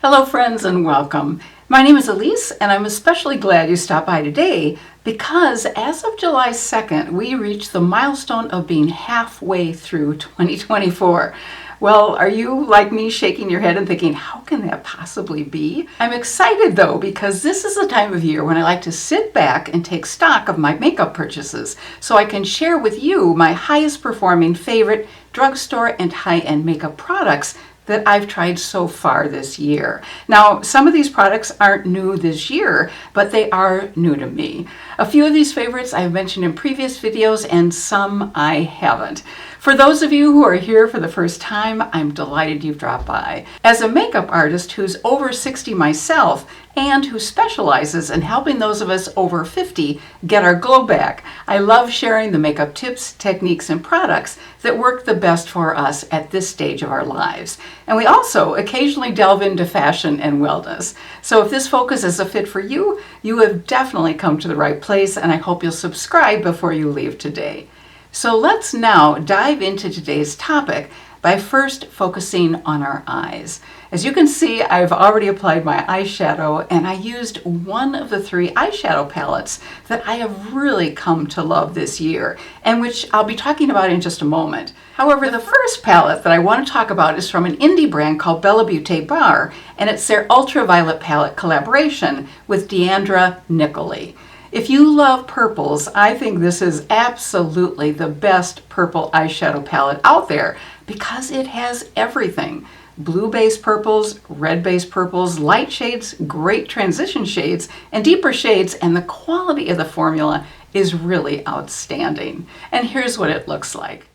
Hello friends and welcome. My name is Elise and I'm especially glad you stopped by today because as of July 2nd, we reached the milestone of being halfway through 2024. Well, are you like me shaking your head and thinking, how can that possibly be? I'm excited though because this is the time of year when I like to sit back and take stock of my makeup purchases so I can share with you my highest performing favorite drugstore and high-end makeup products that I've tried so far this year. Now, some of these products aren't new this year, but they are new to me. A few of these favorites I've mentioned in previous videos and some I haven't. For those of you who are here for the first time, I'm delighted you've dropped by. As a makeup artist who's over 60 myself and who specializes in helping those of us over 50 get our glow back, I love sharing the makeup tips, techniques, and products that work the best for us at this stage of our lives. And we also occasionally delve into fashion and wellness. So if this focus is a fit for you, you have definitely come to the right place, and I hope you'll subscribe before you leave today. So let's now dive into today's topic by first focusing on our eyes. As you can see, I've already applied my eyeshadow and I used one of the 3 eyeshadow palettes that I have really come to love this year and which I'll be talking about in just a moment. However, the first palette that I want to talk about is from an indie brand called Beaute Bar, and it's their Ultraviolet palette collaboration with Deandra Nicolee. If you love purples, I think this is absolutely the best purple eyeshadow palette out there because it has everything. Blue-based purples, red-based purples, light shades, great transition shades, and deeper shades, and the quality of the formula is really outstanding. And here's what it looks like.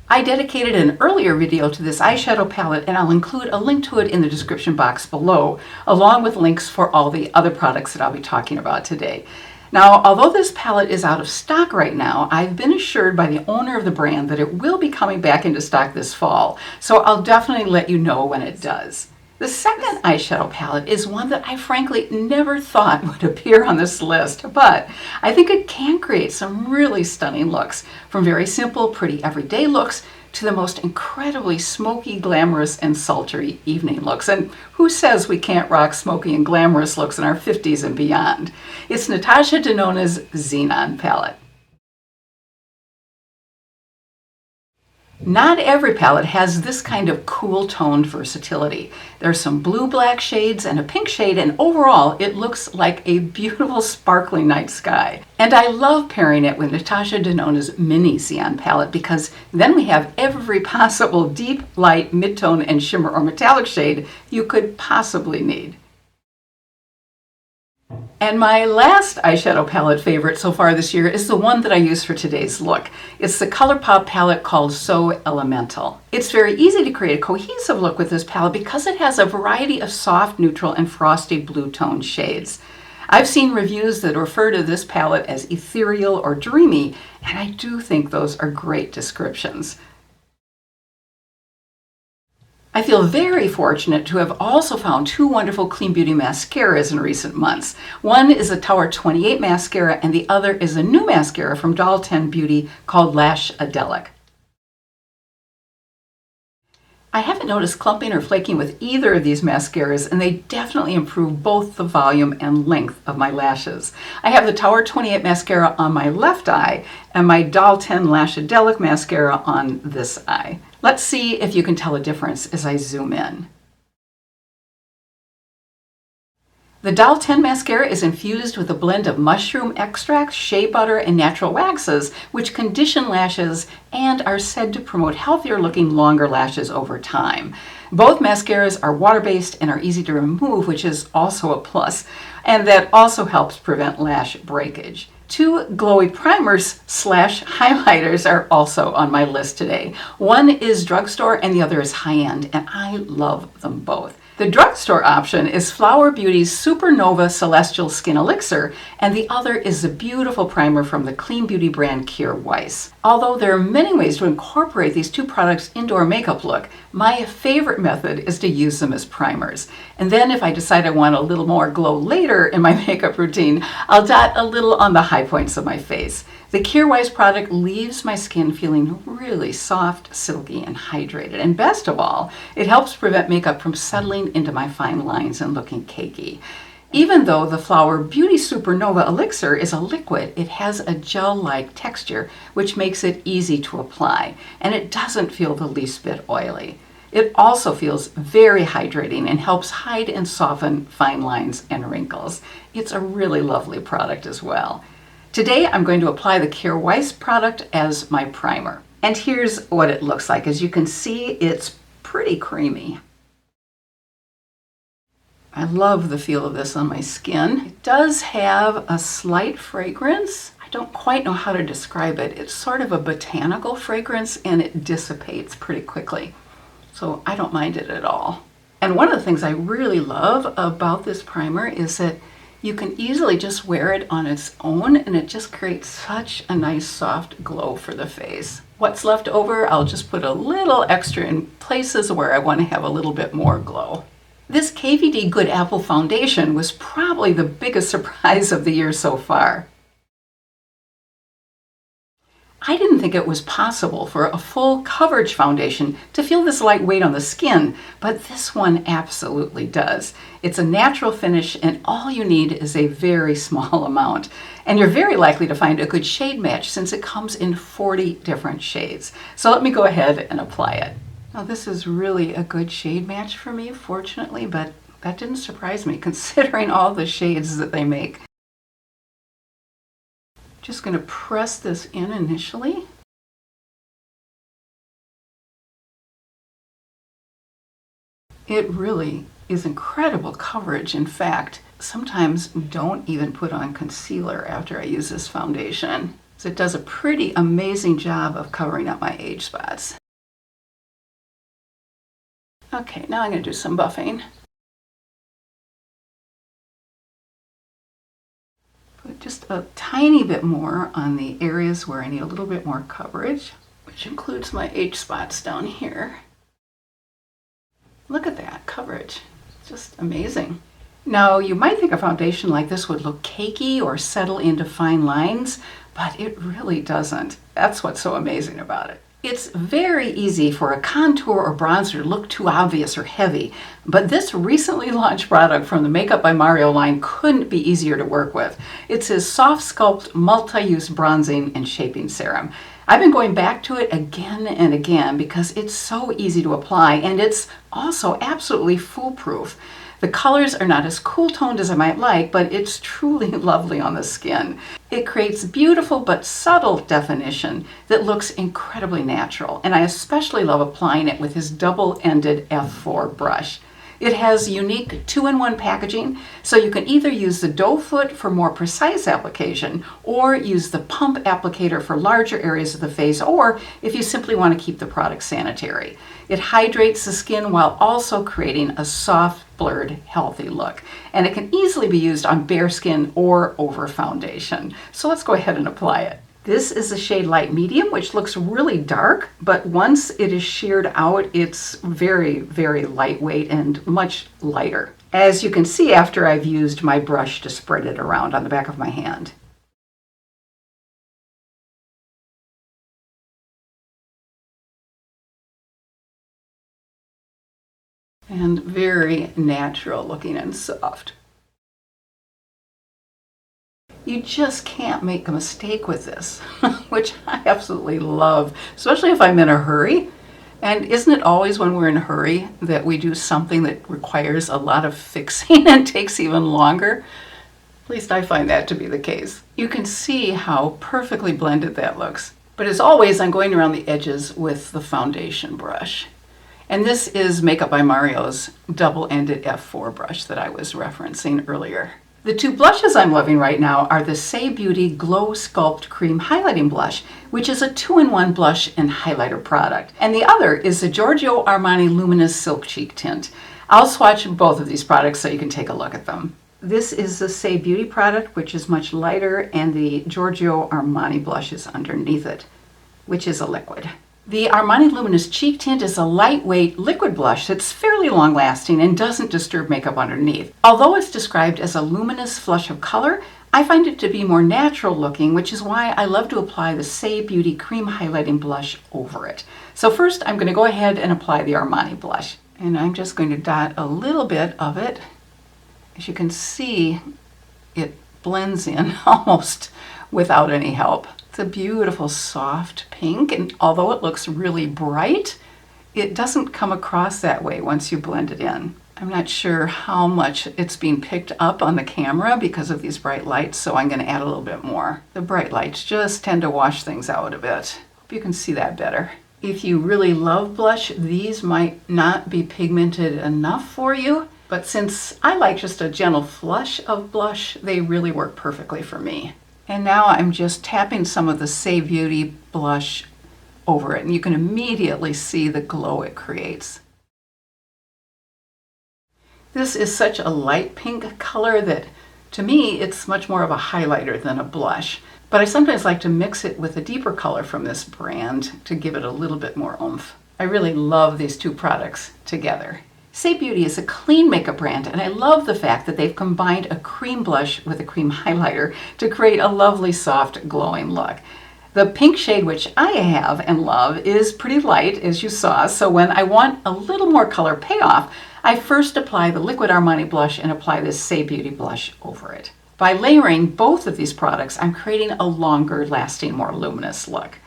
I dedicated an earlier video to this eyeshadow palette and I'll include a link to it in the description box below, along with links for all the other products that I'll be talking about today. Now, although this palette is out of stock right now, I've been assured by the owner of the brand that it will be coming back into stock this fall, so I'll definitely let you know when it does. The second eyeshadow palette is one that I frankly never thought would appear on this list, but I think it can create some really stunning looks, from very simple, pretty everyday looks to the most incredibly smoky, glamorous, and sultry evening looks. And who says we can't rock smoky and glamorous looks in our 50s and beyond? It's Natasha Denona's Xenon palette. Not every palette has this kind of cool toned versatility. There's some blue-black shades and a pink shade, and overall it looks like a beautiful sparkling night sky. And I love pairing it with Natasha Denona's Mini Cyan palette because then we have every possible deep, light, mid-tone, and shimmer or metallic shade you could possibly need. And my last eyeshadow palette favorite so far this year is the one that I use for today's look. It's the ColourPop palette called So Elemental. It's very easy to create a cohesive look with this palette because it has a variety of soft, neutral, and frosty blue tone shades. I've seen reviews that refer to this palette as ethereal or dreamy, and I do think those are great descriptions. I feel very fortunate to have also found 2 wonderful clean beauty mascaras in recent months. One is a Tower 28 mascara and the other is a new mascara from Doll 10 Beauty called Lash Adelic. I haven't noticed clumping or flaking with either of these mascaras, and they definitely improve both the volume and length of my lashes. I have the Tower 28 mascara on my left eye and my Doll 10 Lash Adelic mascara on this eye. Let's see if you can tell a difference as I zoom in. The Doll 10 mascara is infused with a blend of mushroom extract, shea butter, and natural waxes, which condition lashes and are said to promote healthier looking longer lashes over time. Both mascaras are water-based and are easy to remove, which is also a plus, and that also helps prevent lash breakage. 2 glowy primers / highlighters are also on my list today. One is drugstore and the other is high-end, and I love them both. The drugstore option is Flower Beauty's Supernova Celestial Skin Elixir, and the other is the beautiful primer from the clean beauty brand Kjaer Weis. Although there are many ways to incorporate these 2 products into our makeup look, my favorite method is to use them as primers. And then if I decide I want a little more glow later in my makeup routine, I'll dot a little on the high points of my face. The Cure Wise product leaves my skin feeling really soft, silky, and hydrated. And best of all, it helps prevent makeup from settling into my fine lines and looking cakey. Even though the Flower Beauty Supernova Elixir is a liquid, it has a gel-like texture, which makes it easy to apply, and it doesn't feel the least bit oily. It also feels very hydrating and helps hide and soften fine lines and wrinkles. It's a really lovely product as well. Today I'm going to apply the Cure Wise product as my primer. And here's what it looks like. As you can see, it's pretty creamy. I love the feel of this on my skin. It does have a slight fragrance. I don't quite know how to describe it. It's sort of a botanical fragrance and it dissipates pretty quickly. So I don't mind it at all. And one of the things I really love about this primer is that you can easily just wear it on its own and it just creates such a nice soft glow for the face. What's left over, I'll just put a little extra in places where I want to have a little bit more glow. This KVD Good Apple foundation was probably the biggest surprise of the year so far. I didn't think it was possible for a full coverage foundation to feel this lightweight on the skin, but this one absolutely does. It's a natural finish and all you need is a very small amount. And you're very likely to find a good shade match since it comes in 40 different shades. So let me go ahead and apply it. Now this is really a good shade match for me, fortunately, but that didn't surprise me considering all the shades that they make. Just going to press this in initially. It really is incredible coverage. In fact, sometimes don't even put on concealer after I use this foundation. So it does a pretty amazing job of covering up my age spots. Okay, now I'm going to do some buffing. Put just a tiny bit more on the areas where I need a little bit more coverage, which includes my H spots down here. Look at that coverage, just amazing. Now you might think a foundation like this would look cakey or settle into fine lines, but it really doesn't. That's what's so amazing about it. It's very easy for a contour or bronzer to look too obvious or heavy, but this recently launched product from the Makeup by Mario line couldn't be easier to work with. It's his Soft Sculpt Multi-Use Bronzing and Shaping Serum. I've been going back to it again and again because it's so easy to apply and it's also absolutely foolproof. The colors are not as cool toned as I might like, but it's truly lovely on the skin. It creates beautiful but subtle definition that looks incredibly natural, and I especially love applying it with his double-ended F4 brush. It has unique 2-in-1 packaging, so you can either use the doe foot for more precise application or use the pump applicator for larger areas of the face, or if you simply want to keep the product sanitary. It hydrates the skin while also creating a soft, blurred, healthy look. And it can easily be used on bare skin or over foundation. So let's go ahead and apply it. This is the shade Light Medium, which looks really dark, but once it is sheared out, it's very, very lightweight and much lighter. As you can see after I've used my brush to spread it around on the back of my hand. And very natural looking and soft. You just can't make a mistake with this, which I absolutely love, especially if I'm in a hurry. And isn't it always when we're in a hurry that we do something that requires a lot of fixing and takes even longer? At least I find that to be the case. You can see how perfectly blended that looks. But as always, I'm going around the edges with the foundation brush. And this is Makeup by Mario's double-ended F4 brush that I was referencing earlier. The two blushes I'm loving right now are the Saie Beauty Glow Sculpt Cream Highlighting Blush, which is a 2-in-1 blush and highlighter product. And the other is the Giorgio Armani Luminous Silk Cheek Tint. I'll swatch both of these products so you can take a look at them. This is the Saie Beauty product, which is much lighter, and the Giorgio Armani blush is underneath it, which is a liquid. The Armani Luminous Cheek Tint is a lightweight liquid blush that's fairly long-lasting and doesn't disturb makeup underneath. Although it's described as a luminous flush of color, I find it to be more natural looking, which is why I love to apply the Saie Beauty Cream Highlighting Blush over it. So first I'm going to go ahead and apply the Armani blush. And I'm just going to dot a little bit of it. As you can see, it blends in almost without any help. It's a beautiful soft pink, and although it looks really bright, it doesn't come across that way once you blend it in. I'm not sure how much it's being picked up on the camera because of these bright lights, so I'm going to add a little bit more. The bright lights just tend to wash things out a bit. Hope you can see that better. If you really love blush, these might not be pigmented enough for you, but since I like just a gentle flush of blush, they really work perfectly for me. And now I'm just tapping some of the Saie Beauty blush over it, and you can immediately see the glow it creates. This is such a light pink color that, to me, it's much more of a highlighter than a blush. But I sometimes like to mix it with a deeper color from this brand to give it a little bit more oomph. I really love these two products together. Saie Beauty is a clean makeup brand, and I love the fact that they've combined a cream blush with a cream highlighter to create a lovely, soft, glowing look. The pink shade, which I have and love, is pretty light, as you saw, so when I want a little more color payoff, I first apply the liquid Armani blush and apply this Saie Beauty blush over it. By layering both of these products, I'm creating a longer lasting, more luminous look.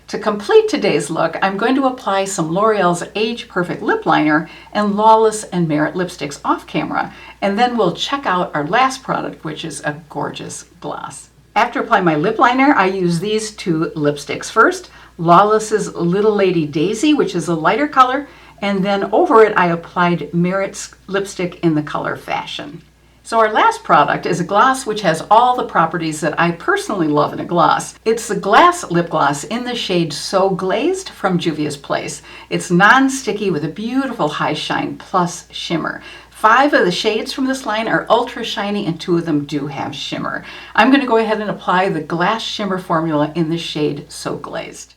To complete today's look, I'm going to apply some L'Oreal's Age Perfect Lip Liner and Lawless and Merit lipsticks off camera, and then we'll check out our last product, which is a gorgeous gloss. After applying my lip liner, I use these two lipsticks first, Lawless's Little Lady Daisy, which is a lighter color, and then over it I applied Merit's lipstick in the color Fashion. So our last product is a gloss which has all the properties that I personally love in a gloss. It's the Glass Lip Gloss in the shade So Glazed from Juvia's Place. It's non-sticky with a beautiful high shine plus shimmer. 5 of the shades from this line are ultra shiny and 2 of them do have shimmer. I'm going to go ahead and apply the Glass Shimmer formula in the shade So Glazed.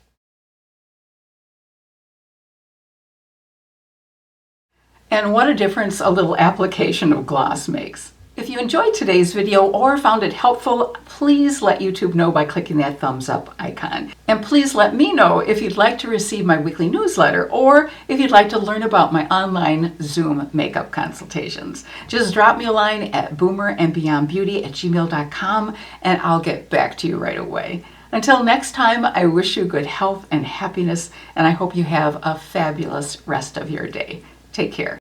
And what a difference a little application of gloss makes. If you enjoyed today's video or found it helpful, please let YouTube know by clicking that thumbs up icon. And please let me know if you'd like to receive my weekly newsletter or if you'd like to learn about my online Zoom makeup consultations. Just drop me a line at boomerandbeyondbeauty@gmail.com and I'll get back to you right away. Until next time, I wish you good health and happiness, and I hope you have a fabulous rest of your day. Take care.